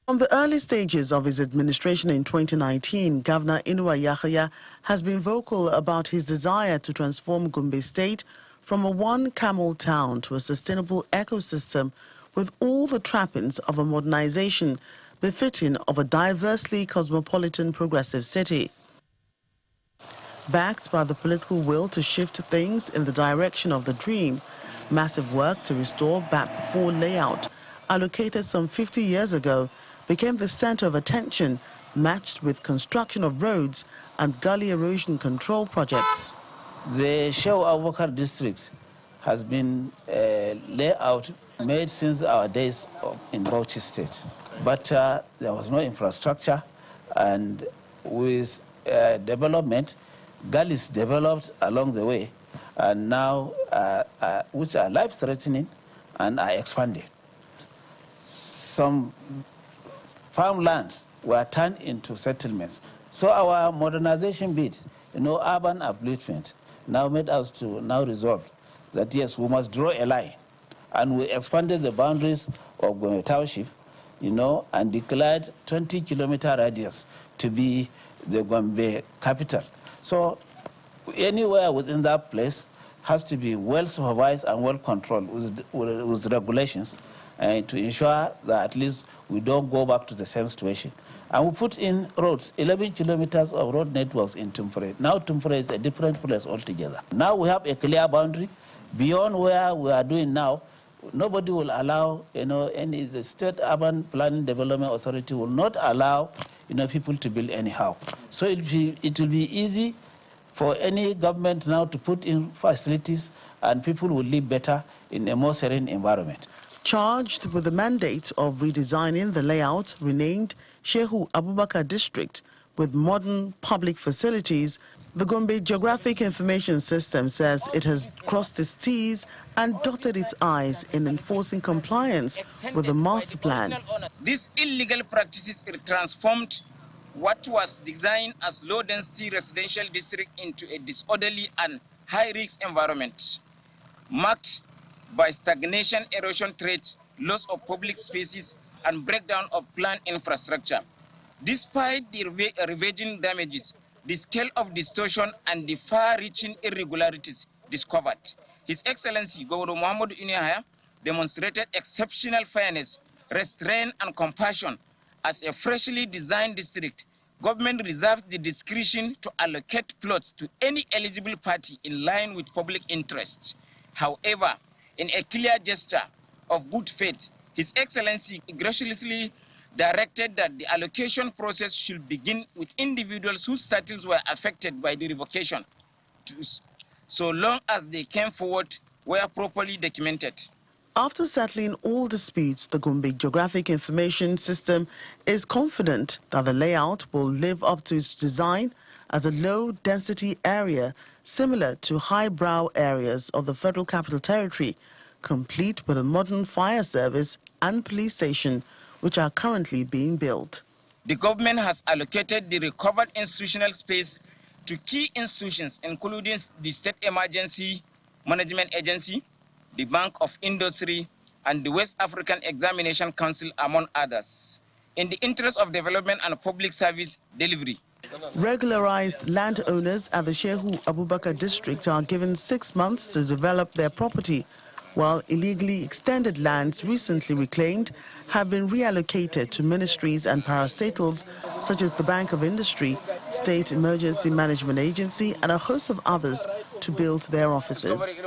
From the early stages of his administration in 2019, Governor Inuwa Yahaya has been vocal about his desire to transform Gombe State from a one-camel town to a sustainable ecosystem with all the trappings of a modernization befitting of a diversely cosmopolitan progressive city. Backed by the political will to shift things in the direction of the dream, massive work to restore BAP 4 layout, allocated some 50 years ago, became the center of attention, matched with construction of roads and gully erosion control projects. The Shehu Abubakar district has been a layout made since our days in Bauchi State. But there was no infrastructure, and with development, gullies developed along the way, and now which are life-threatening and are expanding. Some farmlands were turned into settlements. So our modernization bit, urban upliftment, now made us to now resolve that yes, we must draw a line. And we expanded the boundaries of Gombe Township, and declared 20-kilometer radius to be the Gombe capital. So anywhere within that place has to be well supervised and well controlled with regulations, to ensure that at least we don't go back to the same situation. And we put in roads, 11 kilometers of road networks in Tumfure. Now Tumfure is a different place altogether. Now we have a clear boundary. Beyond where we are doing now, nobody will allow, the State Urban Planning Development Authority will not allow, people to build anyhow. So it will be easy for any government now to put in facilities, and people will live better in a more serene environment. Charged with the mandate of redesigning the layout renamed Shehu Abubakar District with modern public facilities, the Gombe Geographic Information System says it has crossed its T's and dotted its I's in enforcing compliance with the master plan. These illegal practices transformed what was designed as low-density residential district into a disorderly and high-risk environment, marked by stagnation, erosion threats, loss of public spaces, and breakdown of plant infrastructure. Despite the ravaging damages, the scale of distortion and the far-reaching irregularities discovered, His Excellency Governor Muhammadu Inihaya demonstrated exceptional fairness, restraint, and compassion. As a freshly designed district, government reserves the discretion to allocate plots to any eligible party in line with public interests. However, in a clear gesture of good faith, His Excellency graciously directed that the allocation process should begin with individuals whose titles were affected by the revocation, so long as they came forward were properly documented. After settling all disputes, the Gombe Geographic Information System is confident that the layout will live up to its design as a low-density area similar to highbrow areas of the Federal Capital Territory, complete with a modern fire service and police station, which are currently being built. The government has allocated the recovered institutional space to key institutions, including the State Emergency Management Agency, the Bank of Industry, and the West African Examination Council, among others, in the interest of development and public service delivery. Regularized landowners at the Shehu Abubakar district are given 6 months to develop their property, while illegally extended lands recently reclaimed have been reallocated to ministries and parastatals such as the Bank of Industry, State Emergency Management Agency, and a host of others to build their offices.